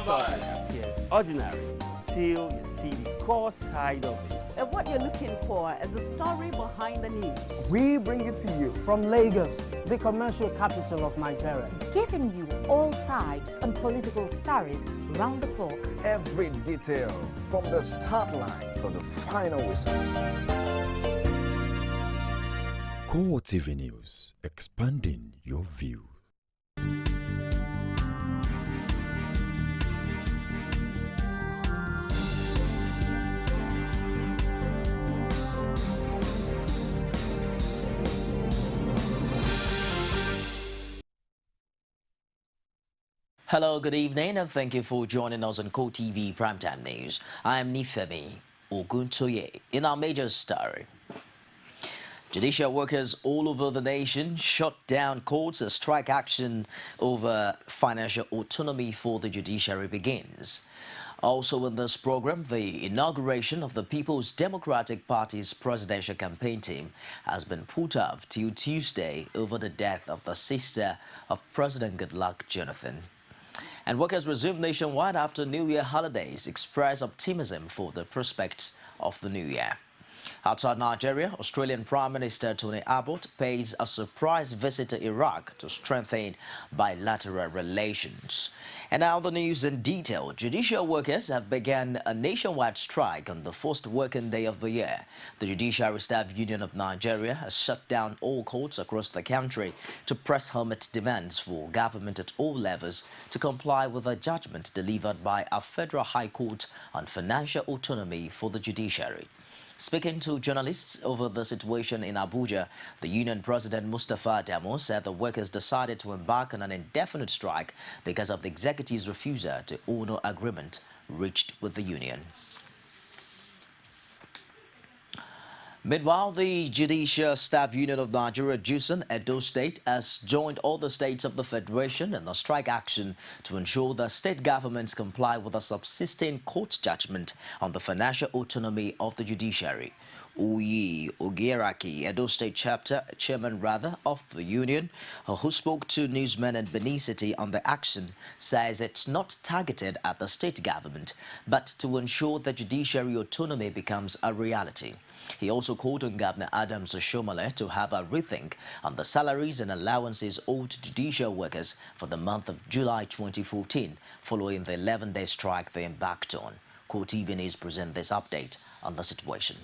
story appears ordinary till you see the core side of it. And what you're looking for is the story behind the news. We bring it to you from Lagos, the commercial capital of Nigeria. Giving you all sides and political stories round the clock. Every detail from the start line to the final whistle. CoreTV News, expanding your view. Hello, good evening, and thank you for joining us on CoreTV Primetime News. I am Nifemi Oguntoye. In our major story, judicial workers all over the nation shut down courts as strike action over financial autonomy for the judiciary begins. Also in this program, the inauguration of the People's Democratic Party's presidential campaign team has been put off till Tuesday over the death of the sister of President Goodluck Jonathan. And workers resumed nationwide after New Year holidays express optimism for the prospect of the new year. Outside Nigeria, Australian Prime Minister Tony Abbott pays a surprise visit to Iraq to strengthen bilateral relations. And now the news in detail. Judicial workers have begun a nationwide strike on the first working day of the year. The Judiciary Staff Union of Nigeria has shut down all courts across the country to press home its demands for government at all levels to comply with a judgment delivered by a federal high court on financial autonomy for the judiciary. Speaking to journalists over the situation in Abuja, the union president Mustafa Adamu said the workers decided to embark on an indefinite strike because of the executive's refusal to honor agreement reached with the union. Meanwhile, the Judicial Staff Union of Nigeria, JUSN, Edo State, has joined all the states of the Federation in the strike action to ensure that state governments comply with a subsisting court judgment on the financial autonomy of the judiciary. Uyi Ogeraki, Edo State chairman of the union, who spoke to newsmen in Benin City on the action, says it's not targeted at the state government, but to ensure that judiciary autonomy becomes a reality. He also called on Governor Adams Oshomole to have a rethink on the salaries and allowances owed to judicial workers for the month of July 2014, following the 11-day strike they embarked on. CoreTV News present this update on the situation.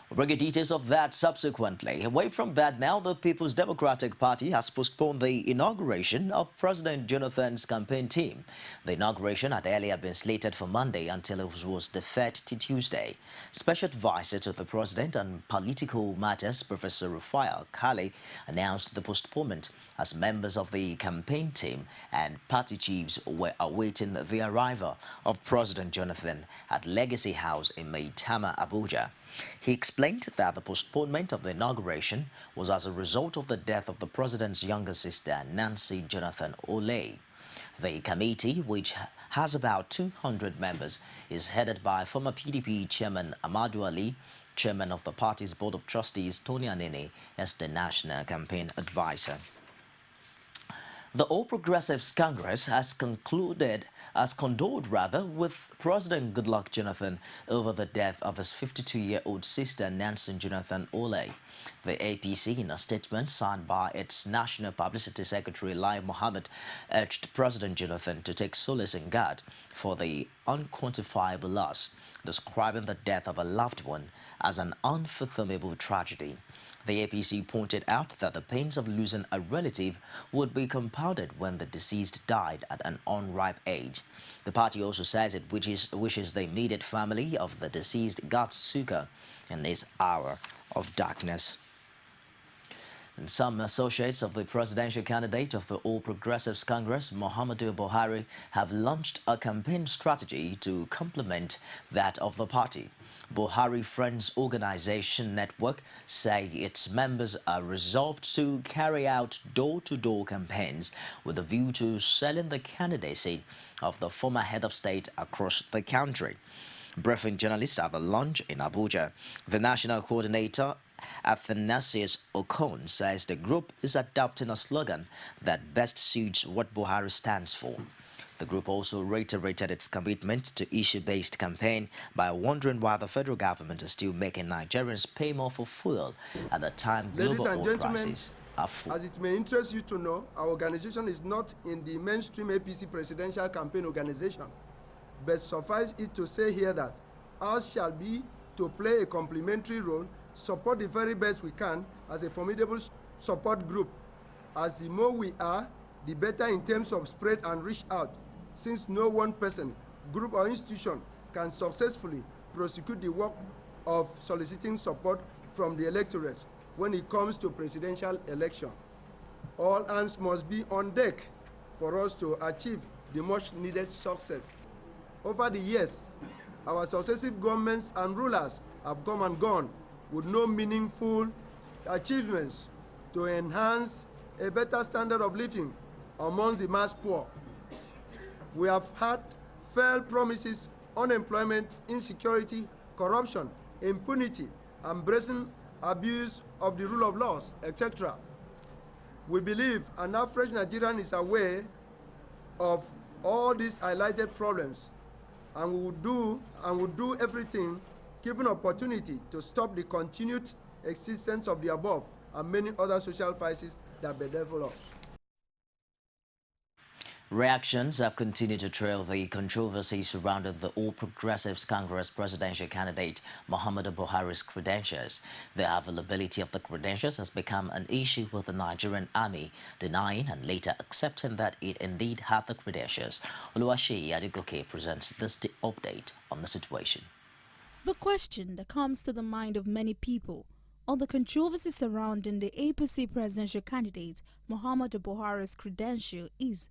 We'll bring you details of that subsequently. Away from that now, the People's Democratic Party has postponed the inauguration of President Jonathan's campaign team. The inauguration had earlier been slated for Monday until it was deferred to Tuesday. Special advisor to the president on political matters, Professor Rufai Kali, announced the postponement as members of the campaign team and party chiefs were awaiting the arrival of President Jonathan at Legacy House in Maitama, Abuja. He explained that the postponement of the inauguration was as a result of the death of the president's younger sister, Nancy Jonathan Ole. The committee, which has about 200 members, is headed by former PDP chairman Amadu Ali, chairman of the party's board of trustees Tony Anene as the national campaign advisor. The All Progressives Congress has condoled with President Goodluck Jonathan over the death of his 52-year-old sister Nancy Jonathan Ole. The APC, in a statement signed by its National Publicity Secretary Lai Mohammed, urged President Jonathan to take solace in God for the unquantifiable loss, describing the death of a loved one as an unfathomable tragedy. The APC pointed out that the pains of losing a relative would be compounded when the deceased died at an unripe age. The party also says it wishes the immediate family of the deceased God's succor in this hour of darkness. And some associates of the presidential candidate of the All Progressives Congress, Muhammadu Buhari, have launched a campaign strategy to complement that of the party. Buhari Friends Organization Network say its members are resolved to carry out door-to-door campaigns with a view to selling the candidacy of the former head of state across the country. Briefing journalists at the launch in Abuja, the national coordinator Athanasius Okon says the group is adopting a slogan that best suits what Buhari stands for. The group also reiterated its commitment to issue-based campaign by wondering why the federal government is still making Nigerians pay more for fuel at the time global oil prices are full. As it may interest you to know, our organization is not in the mainstream APC presidential campaign organization, but suffice it to say here that ours shall be to play a complementary role, support the very best we can as a formidable support group. As the more we are, the better in terms of spread and reach out, since no one person, group or institution can successfully prosecute the work of soliciting support from the electorate when it comes to presidential election. All hands must be on deck for us to achieve the much needed success. Over the years, our successive governments and rulers have come and gone with no meaningful achievements to enhance a better standard of living amongst the mass poor. We have had failed promises, unemployment, insecurity, corruption, impunity, and brazen abuse of the rule of laws, etc. We believe an average Nigerian is aware of all these highlighted problems, and we would do everything given opportunity to stop the continued existence of the above and many other social crises that bedevil us. Reactions have continued to trail the controversy surrounding the All Progressives Congress presidential candidate Muhammadu Buhari's credentials. The availability of the credentials has become an issue, with the Nigerian army denying and later accepting that it indeed had the credentials. Oluwaseyi Adegoke presents this update on the situation. The question that comes to the mind of many people on the controversy surrounding the APC presidential candidate Muhammadu Buhari's credential is,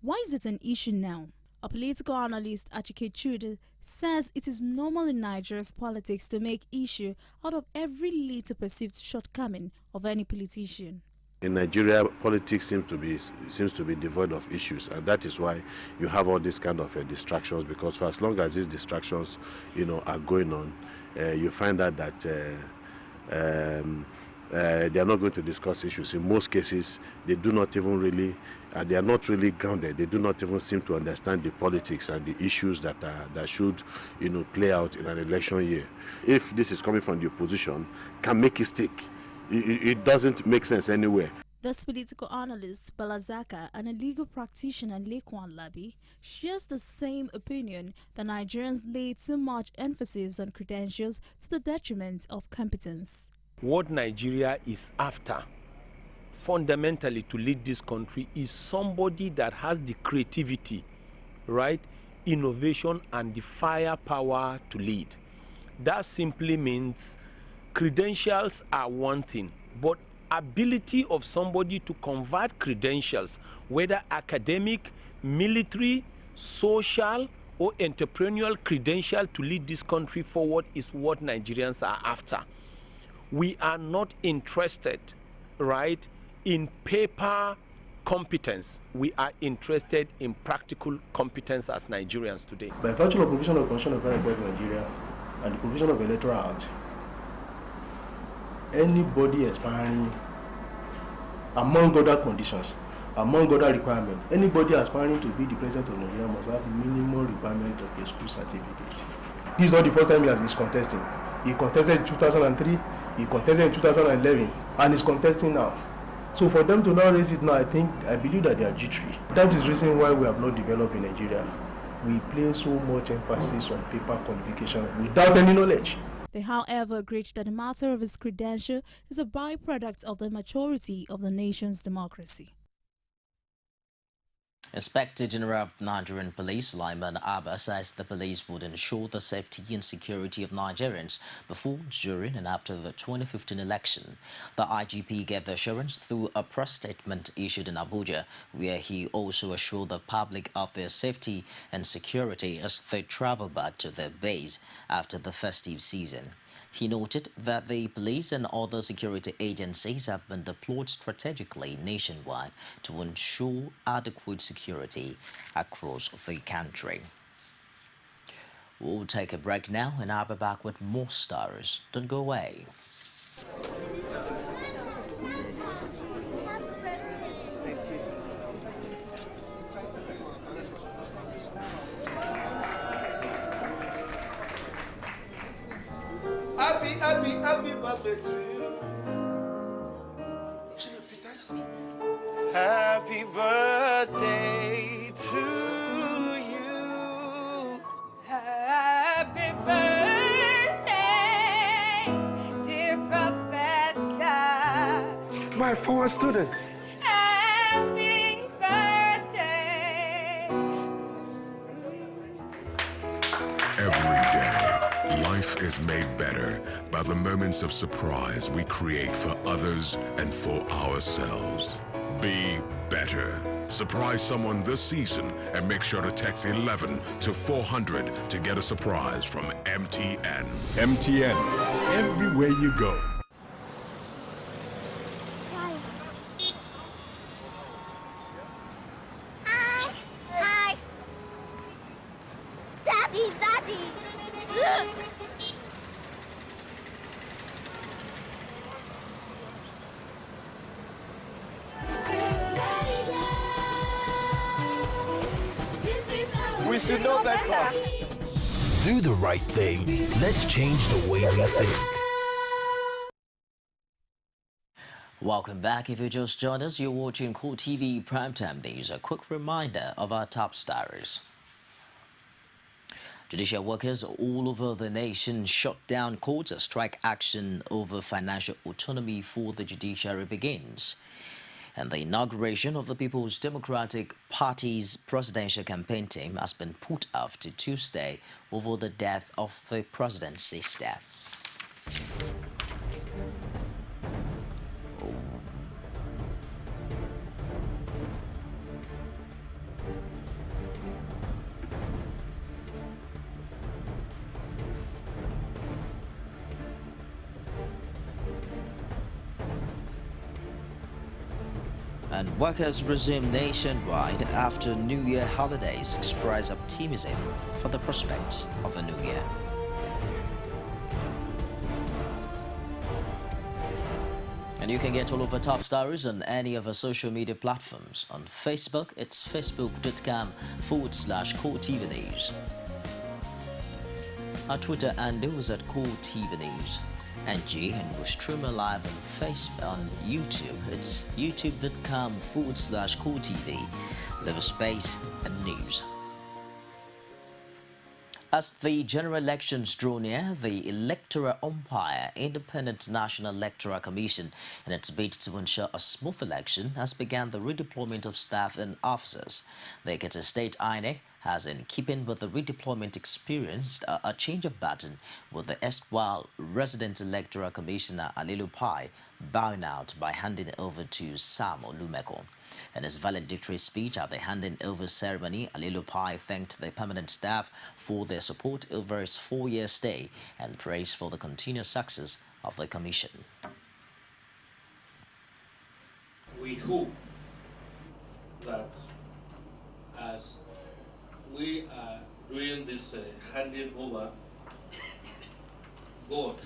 why is it an issue now? A political analyst, Achike Chude, says it is normal in Nigeria's politics to make issue out of every little perceived shortcoming of any politician. In Nigeria, politics seems to be devoid of issues, and that is why you have all these kind of distractions. Because for as long as these distractions, are going on, you find out that they are not going to discuss issues. In most cases, they do not even really, they are not really grounded. They do not even seem to understand the politics and the issues that should, play out in an election year. If this is coming from the opposition, can make it stick. It doesn't make sense anywhere. This political analyst, Balazaka, and a legal practitioner, Lekwan Labi, shares the same opinion that Nigerians lay too much emphasis on credentials to the detriment of competence. What Nigeria is after, fundamentally, to lead this country is somebody that has the creativity, right, innovation, and the firepower to lead. That simply means credentials are one thing, but ability of somebody to convert credentials, whether academic, military, social, or entrepreneurial credential to lead this country forward is what Nigerians are after. We are not interested, right, in paper competence. We are interested in practical competence as Nigerians today. By virtue of provision of Constitution of Republic of Nigeria and the provision of Electoral Act, anybody aspiring, among other conditions, among other requirements, anybody aspiring to be the president of Nigeria must have minimum requirement of a school certificate. This is not the first time he is contesting. He contested in 2003, he contested in 2011, and he's contesting now. So for them to now raise it now, I believe that they are jittery. That is the reason why we have not developed in Nigeria. We place so much emphasis on paper qualification without any knowledge. They, however, agreed that the matter of his credential is a byproduct of the maturity of the nation's democracy. Inspector General of Nigerian Police, Lyman Abba, says the police would ensure the safety and security of Nigerians before, during and after the 2015 election. The IGP gave the assurance through a press statement issued in Abuja, where he also assured the public of their safety and security as they travel back to their base after the festive season. He noted that the police and other security agencies have been deployed strategically nationwide to ensure adequate security across the country. We'll take a break now and I'll be back with more stories. Don't go away. Happy birthday to you. Happy birthday to you. Happy birthday, dear Professor. My former students. Happy birthday. Every day, life is made better by the moments of surprise we create for others and for ourselves. Be better. Surprise someone this season and make sure to text 11 to 400 to get a surprise from MTN. MTN, everywhere you go. Hi. Daddy, look. We should know better. Do the right thing. Let's change the way we think. Welcome back. If you just joined us, you're watching CoreTV Primetime News. A quick reminder of our top stories. Judicial workers all over the nation shut down courts as strike action over financial autonomy for the judiciary begins. And the inauguration of the People's Democratic Party's presidential campaign team has been put off to Tuesday over the death of the presidency staff. And workers resume nationwide after New Year holidays express optimism for the prospect of a new year. And you can get all of our top stories on any of our social media platforms. On Facebook, it's facebook.com/CoreTV News. Our Twitter handle is at CoreTV News. And we'll stream live on Facebook, on YouTube. It's youtube.com/CoreTV. Leave a space and news. As the general elections draw near, the Electoral Umpire, Independent National Electoral Commission, in its bid to ensure a smooth election, has begun the redeployment of staff and officers. The Ekiti State INEC has, in keeping with the redeployment, experienced a change of pattern, with the erstwhile resident electoral commissioner Alilu Pai bowing out by handing over to Sam Olumeko. In his valedictory speech at the handing over ceremony, Alilu Pai thanked the permanent staff for their support over his 4-year stay and praised for the continued success of the commission. We hope that as we are doing this handing over, God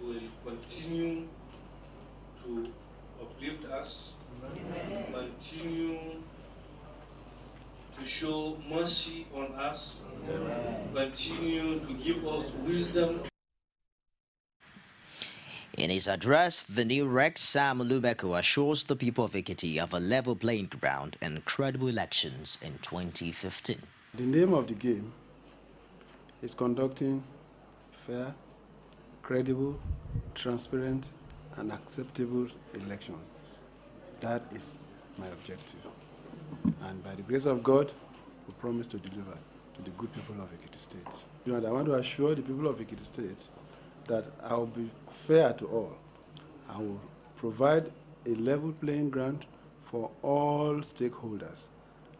will continue to uplift us, continue to show mercy on us, continue to give us wisdom. In his address, the new Rex Sam Olumeko assures the people of Ekiti of a level playing ground and credible elections in 2015. The name of the game is conducting fair, credible, transparent, and acceptable elections. That is my objective. And by the grace of God, we promise to deliver to the good people of Ekiti State. And I want to assure the people of Ekiti State that I will be fair to all. I will provide a level playing ground for all stakeholders.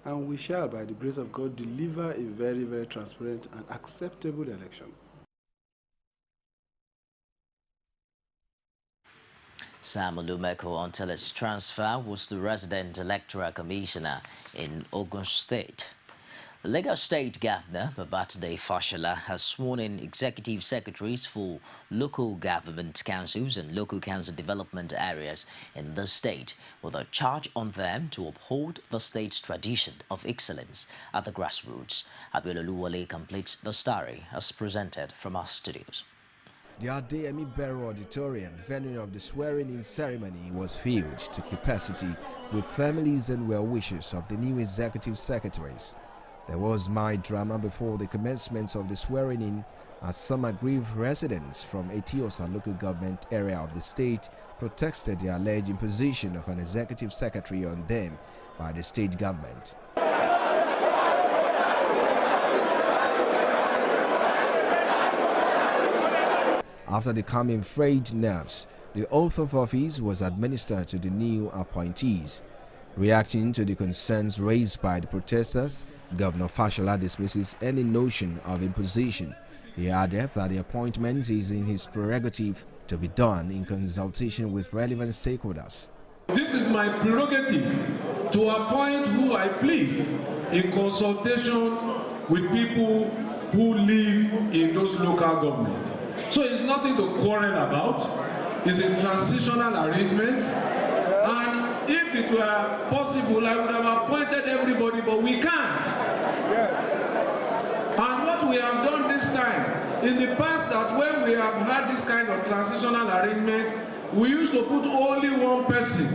And we shall, by the grace of God, deliver a very, very transparent and acceptable election. Sam Olumeko, until his transfer, was the resident electoral commissioner in Ogun State. Lagos State Governor Babátúndé Fáṣọlá has sworn in executive secretaries for local government councils and local council development areas in the state, with a charge on them to uphold the state's tradition of excellence at the grassroots. Abiola Oluwole completes the story as presented from our studios. The Adeyemi Bello Auditorium, venue of the swearing-in ceremony, was filled to capacity with families and well-wishers of the new executive secretaries. There was mild drama before the commencement of the swearing-in, as some aggrieved residents from Etiosa local government area of the state protested the alleged imposition of an executive secretary on them by the state government. After the calming frayed nerves, the oath of office was administered to the new appointees. Reacting to the concerns raised by the protesters, Governor Fáṣọlá dismisses any notion of imposition. He added that the appointment is in his prerogative to be done in consultation with relevant stakeholders. This is my prerogative to appoint who I please in consultation with people who live in those local governments. So it's nothing to quarrel about. It's a transitional arrangement. And if it were possible, I would have appointed everybody, but we can't. Yes. And what we have done this time, in the past, that when we have had this kind of transitional arrangement, we used to put only one person,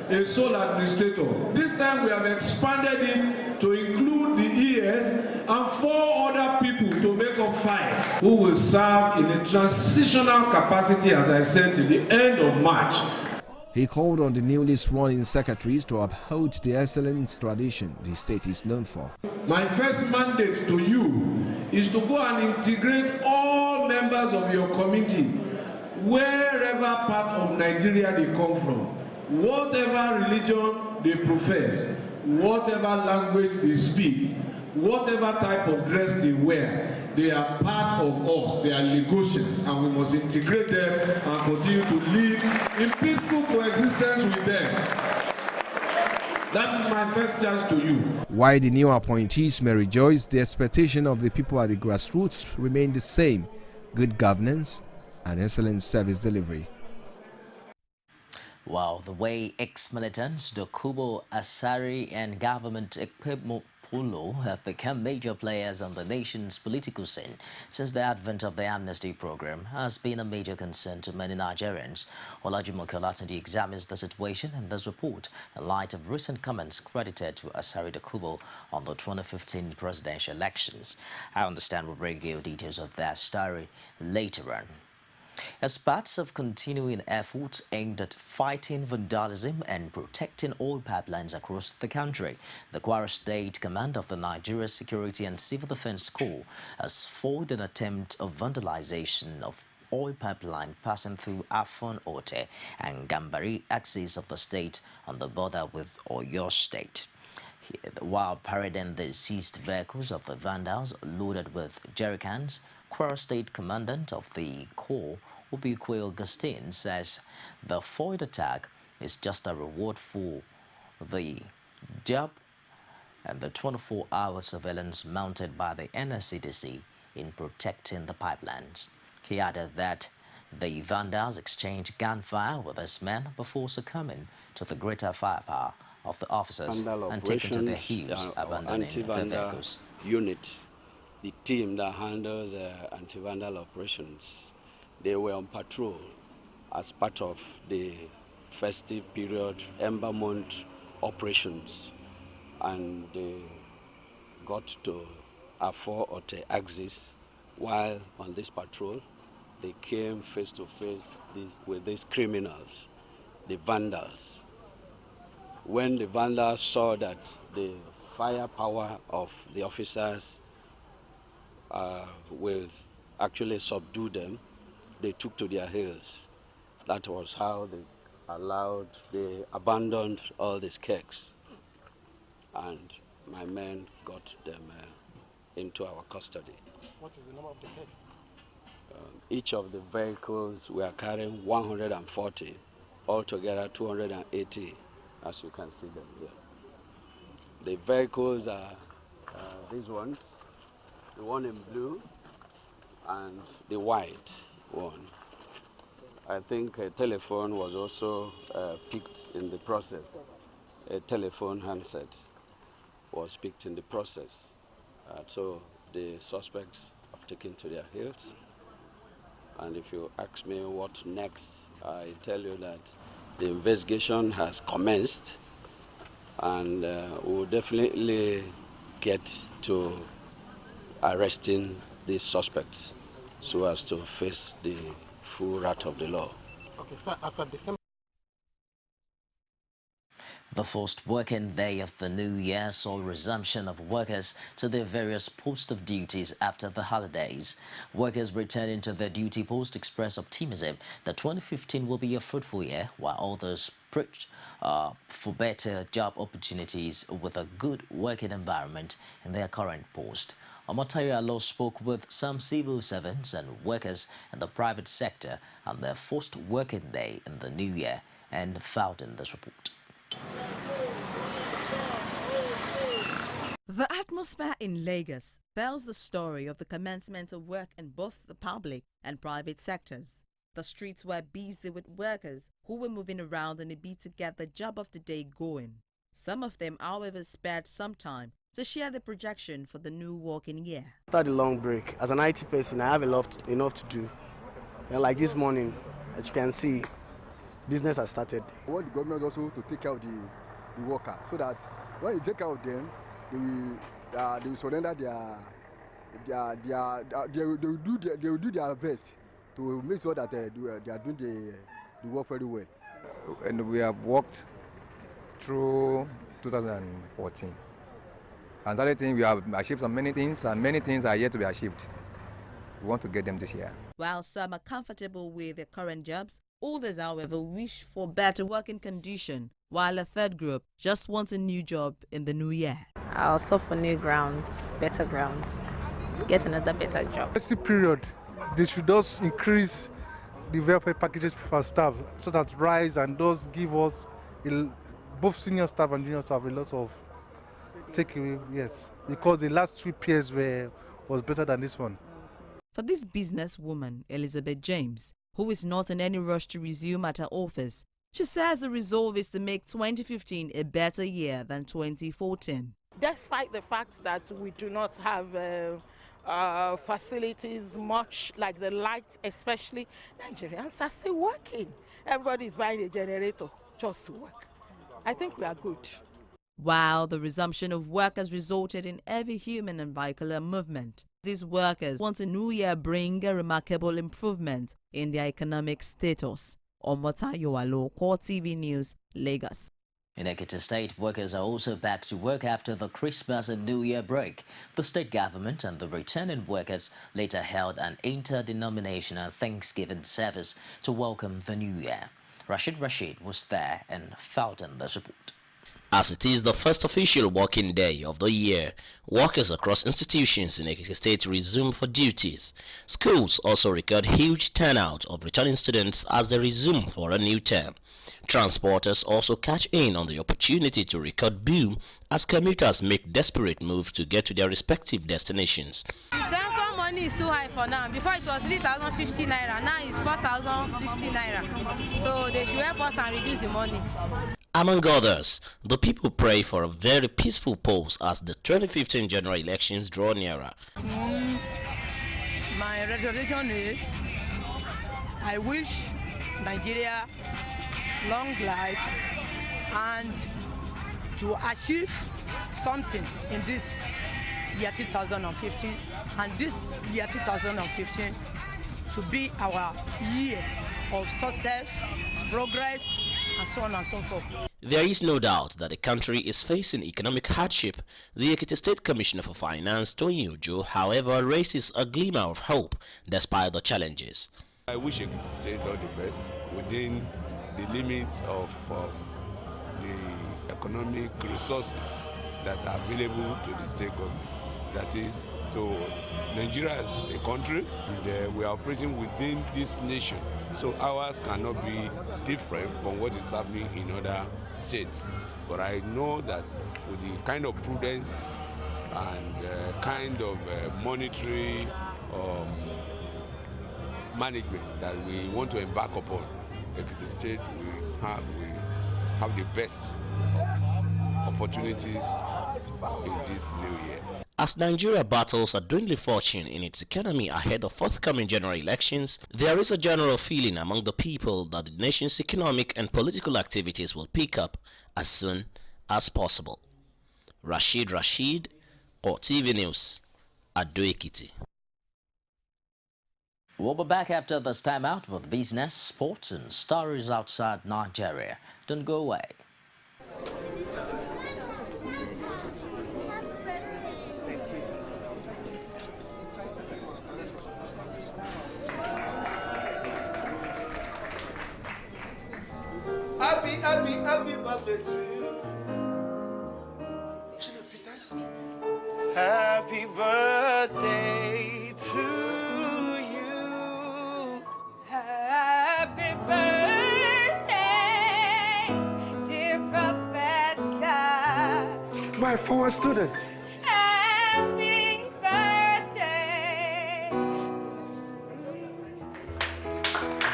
a sole administrator. This time we have expanded it to include the ES and 4 other people to make up 5 who will serve in a transitional capacity, as I said, till the end of March. He called on the newly sworn-in secretaries to uphold the excellent tradition the state is known for. My first mandate to you is to go and integrate all members of your committee, wherever part of Nigeria they come from, whatever religion they profess, whatever language they speak, whatever type of dress they wear. They are part of us, they are Lagosians, and we must integrate them and continue to live in peaceful coexistence with them. That is my first charge to you. While the new appointees may rejoice, the expectation of the people at the grassroots remain the same: good governance and excellent service delivery. Wow, the way ex-militants Dokubo Asari and government Ekpemo Polo have become major players on the nation's political scene since the advent of the amnesty program has been a major concern to many Nigerians. Olajumoke Olatunji examines the situation in this report in light of recent comments credited to Asari Dokubo on the 2015 presidential elections. I understand we'll bring you details of that story later on. As part of continuing efforts aimed at fighting vandalism and protecting oil pipelines across the country, the Kwara State Command of the Nigeria Security and Civil Defense Corps has foiled an attempt of vandalization of oil pipeline passing through Afon Ote and Gambari axis of the state on the border with Oyo State. While parading the seized vehicles of the vandals loaded with jerrycans, Kwara State Commandant of the Corps, Obikwe Augustine, says the foiled attack is just a reward for the job and the 24-hour surveillance mounted by the NSCDC in protecting the pipelines. He added that the vandals exchanged gunfire with his men before succumbing to the greater firepower of the officers and taken to their heels, abandoning their vehicles. Unit, the team that handles anti-vandal operations, they were on patrol as part of the festive period Ember Month operations, and they got to Afon Ote axis. While on this patrol, they came face to face with these criminals, the vandals. When the vandals saw that the firepower of the officers will actually subdue them, they took to their heels. That was how they abandoned all these kegs, and my men got them into our custody. What is the number of the kegs? Each of the vehicles we are carrying 140, altogether 280, as you can see them here. The vehicles are these ones, the one in blue and the white one. I think a telephone was also picked in the process. A telephone handset was picked in the process. So the suspects have taken to their heels. And if you ask me what next, I tell you that the investigation has commenced, and we'll definitely get to arresting these suspects so as to face the full wrath of the law. Okay, sir, as of December. The first working day of the new year saw resumption of workers to their various posts of duties after the holidays. Workers returning to their duty post express optimism that 2015 will be a fruitful year, while others preach for better job opportunities with a good working environment in their current post. Omotayo Alo spoke with some civil servants and workers in the private sector on their first working day in the new year and filed in this report. The atmosphere in Lagos tells the story of the commencement of work in both the public and private sectors. The streets were busy with workers who were moving around in a bid to get the job of the day going. Some of them, however, spared some time to share the projection for the new working year. After the long break, as an IT person, I have enough to do. And like this morning, as you can see, business has started. I want the government also to take care of the worker, so that when you take care of them, they will surrender they will do their best to make sure that they are doing the work very well. And we have worked through 2014. And the other thing, we have achieved so many things, and many things are yet to be achieved. We want to get them this year. While some are comfortable with their current jobs, others, however, wish for better working condition, while a third group just wants a new job in the new year. I'll search for new grounds, better grounds, get another better job. Festive period, they should just increase the welfare packages for staff so that rise and those give us, both senior staff and junior staff, a lot of takeaway, yes, because the last 3 years was better than this one. For this businesswoman, Elizabeth James, who is not in any rush to resume at her office, she says the resolve is to make 2015 a better year than 2014. Despite the fact that we do not have facilities much like the lights, especially, Nigerians are still working. Everybody is buying a generator just to work. I think we are good. While the resumption of work has resulted in heavy human and vehicular movement, these workers want a new year bring a remarkable improvement in their economic status. Omotayo Alo, CoreTV News, Lagos. In Ekiti State, workers are also back to work after the Christmas and New Year break. The state government and the returning workers later held an interdenominational Thanksgiving service to welcome the New Year. Rashid was there and filed in this report. As it is the first official working day of the year, workers across institutions in Ekiti State resume for duties. Schools also record huge turnout of returning students as they resume for a new term. Transporters also catch in on the opportunity to record boom as commuters make desperate moves to get to their respective destinations. The transport money is too high for now. Before it was 3,050 naira, now it's 4,050 naira. So they should help us and reduce the money. Among others, the people pray for a very peaceful polls as the 2015 general elections draw nearer. My resolution is, I wish Nigeria long life and to achieve something in this year 2015, and this year 2015 to be our year of success, progress, and so on and so forth. There is no doubt that the country is facing economic hardship. The Ekiti State Commissioner for Finance, Tony Ojo, however, raises a glimmer of hope despite the challenges. I wish Ekiti State all the best within the limits of the economic resources that are available to the state government. That is, to Nigeria as a country, and we are operating within this nation. So ours cannot be different from what is happening in other states. But I know that with the kind of prudence and kind of monetary management that we want to embark upon. Ekiti State, we have the best of opportunities in this new year. As Nigeria battles a dwindling fortune in its economy ahead of forthcoming general elections, there is a general feeling among the people that the nation's economic and political activities will pick up as soon as possible. Rashid, CoreTV News, Ado Ekiti. We'll be back after this time out with business, sports, and stories outside Nigeria. Don't go away. Happy birthday to you. Happy birthday to you. Happy birthday, dear Professor. My former students. Happy birthday.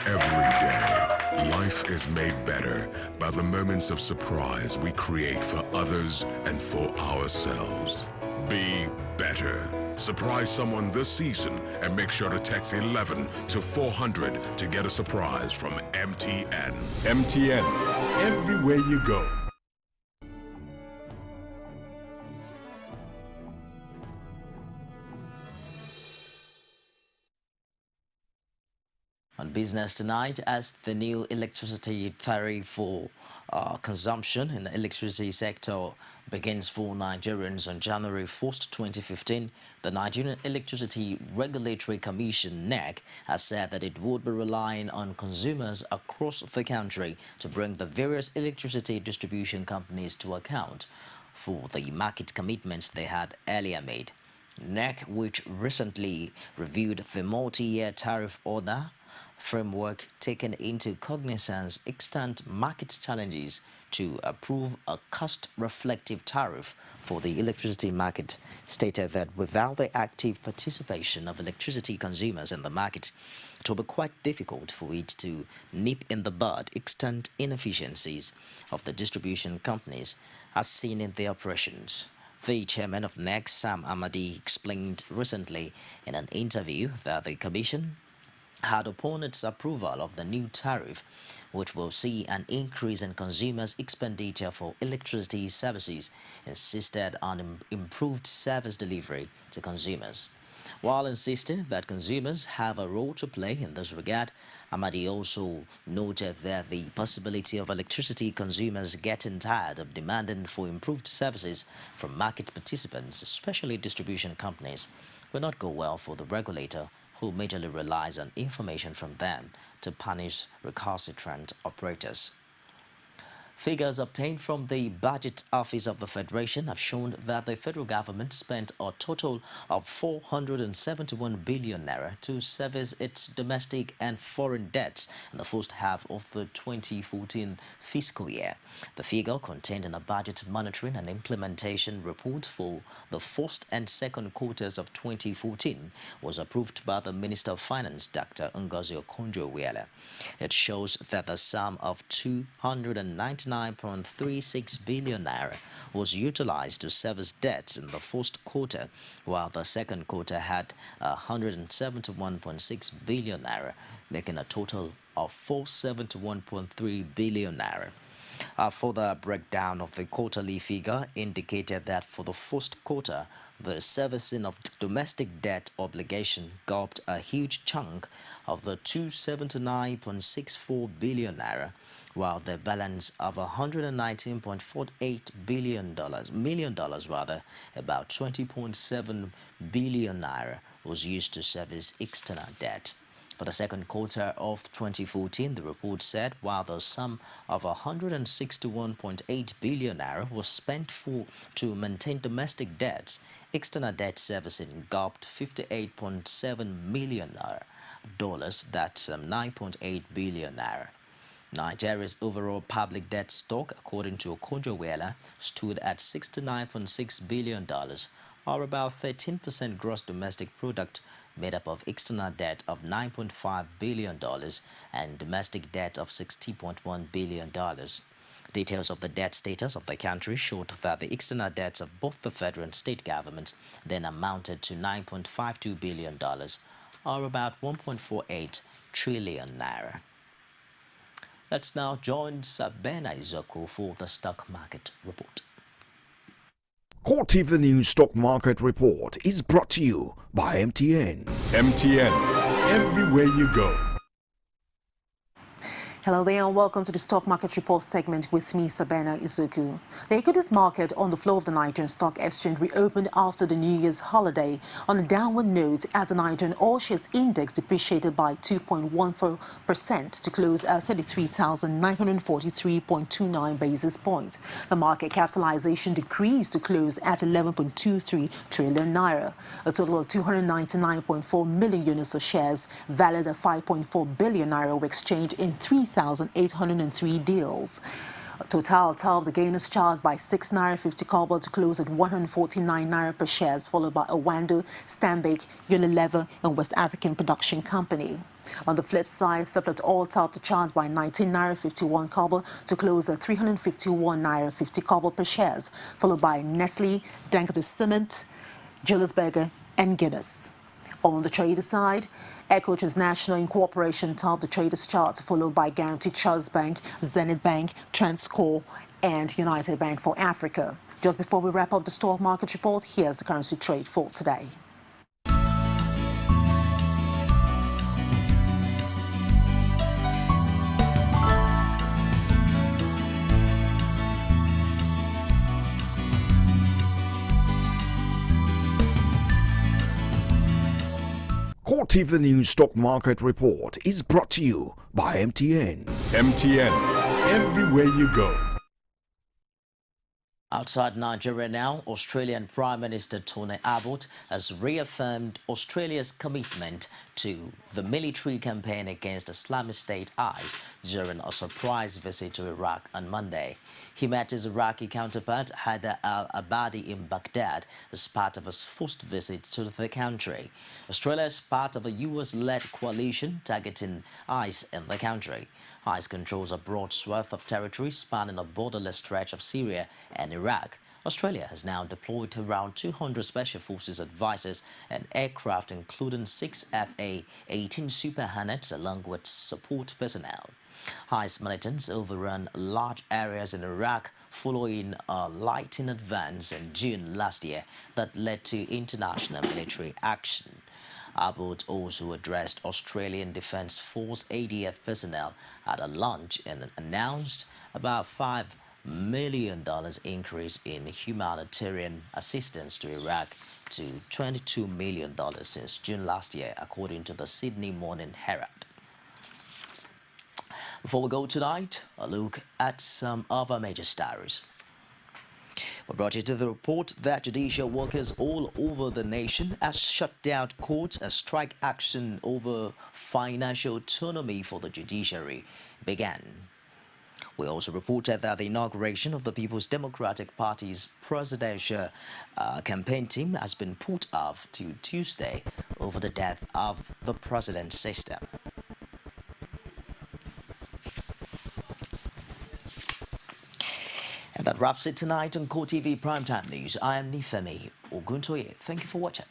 Every day, life is made better by the moments of surprise we create for others and for ourselves. Be better. Surprise someone this season and make sure to text 11 to 400 to get a surprise from MTN. MTN, everywhere you go. On business tonight, as the new electricity tariff for consumption in the electricity sector begins for Nigerians on January 1st, 2015, the Nigerian Electricity Regulatory Commission, NEC, has said that it would be relying on consumers across the country to bring the various electricity distribution companies to account for the market commitments they had earlier made. NEC, which recently reviewed the multi-year tariff order framework, taken into cognizance extant market challenges to approve a cost-reflective tariff for the electricity market, stated that without the active participation of electricity consumers in the market, it will be quite difficult for it to nip in the bud extant inefficiencies of the distribution companies as seen in their operations. The chairman of NEC, Sam Amadi, explained recently in an interview that the Commission had upon its approval of the new tariff, which will see an increase in consumers' expenditure for electricity services, insisted on improved service delivery to consumers. While insisting that consumers have a role to play in this regard, Amadi also noted that the possibility of electricity consumers getting tired of demanding for improved services from market participants, especially distribution companies, will not go well for the regulator, who majorly relies on information from them to punish recalcitrant operators. Figures obtained from the Budget Office of the Federation have shown that the federal government spent a total of 471 billion naira to service its domestic and foreign debts in the first half of the 2014 fiscal year. The figure, contained in a budget monitoring and implementation report for the first and second quarters of 2014, was approved by the Minister of Finance, Dr. Ngozi Okonjo-Iweala. It shows that the sum of 299.36 billion naira was utilized to service debts in the first quarter, while the second quarter had 171.6 billion naira, making a total of 471.3 billion naira. A further breakdown of the quarterly figure indicated that for the first quarter, the servicing of domestic debt obligation gulped a huge chunk of the 279.64 billion naira, while the balance of $119.48 billion, about 20.7 billion naira, was used to service external debt. For the second quarter of 2014, the report said, while the sum of 161.8 billion naira was spent to maintain domestic debts, external debt servicing gulped 58.7 million dollars, that's 9.8 billion naira. Nigeria's overall public debt stock, according to Okonjo-Iweala, stood at $69.6 billion, or about 13% gross domestic product, made up of external debt of $9.5 billion and domestic debt of $60.1 billion. Details of the debt status of the country showed that the external debts of both the federal and state governments then amounted to $9.52 billion, or about 1.48 trillion naira. Let's now join Sabena Izoko for the stock market report. CoreTV News Stock Market Report is brought to you by MTN. MTN, everywhere you go. Hello there and welcome to the Stock Market Report segment with me, Sabena Izuku. The equities market on the floor of the Nigerian Stock Exchange reopened after the New Year's holiday on a downward note as the Nigerian All Shares Index depreciated by 2.14% to close at 33,943.29 basis points. The market capitalization decreased to close at 11.23 trillion naira. A total of 299.4 million units of shares valued at 5.4 billion naira were exchanged in 3,803 deals. Total of the gainers charged by 6 naira 50 kobo to close at 149 naira per shares, followed by Owando, Stanbic, Unilever, and West African Production Company. On the flip side, Seplat all topped the charge by 19 naira 51 kobo to close at 351 naira 50 kobo per shares, followed by Nestle, Dangote Cement, Julius Berger, and Guinness. On the trader side, Echo Transnational Incorporation topped the traders' chart, followed by Guarantee Trust Bank, Zenith Bank, Transcorp, and United Bank for Africa. Just before we wrap up the stock market report, here's the currency trade for today. CoreTV News Stock Market Report is brought to you by MTN. MTN, everywhere you go. Outside Nigeria now, Australian Prime Minister Tony Abbott has reaffirmed Australia's commitment to the military campaign against Islamic State IS during a surprise visit to Iraq on Monday. He met his Iraqi counterpart Haider al-Abadi in Baghdad as part of his first visit to the country. Australia is part of a US-led coalition targeting IS in the country. IS controls a broad swath of territory spanning a borderless stretch of Syria and Iraq. Australia has now deployed around 200 special forces advisors and aircraft, including 6 Fa-18 Super Hornets, along with support personnel. IS militants overrun large areas in Iraq following a lightning advance in June last year that led to international military action. Abbott also addressed Australian Defence Force ADF personnel at a lunch and announced about $5 million increase in humanitarian assistance to Iraq to $22 million since June last year, according to the Sydney Morning Herald. Before we go tonight, a look at some other major stories. We brought you to the report that judicial workers all over the nation have shut down courts as strike action over financial autonomy for the judiciary began. We also reported that the inauguration of the People's Democratic Party's presidential campaign team has been put off to Tuesday over the death of the president's sister. And that wraps it tonight on CoreTV Primetime News. I am Nifemi Oguntoye. Thank you for watching.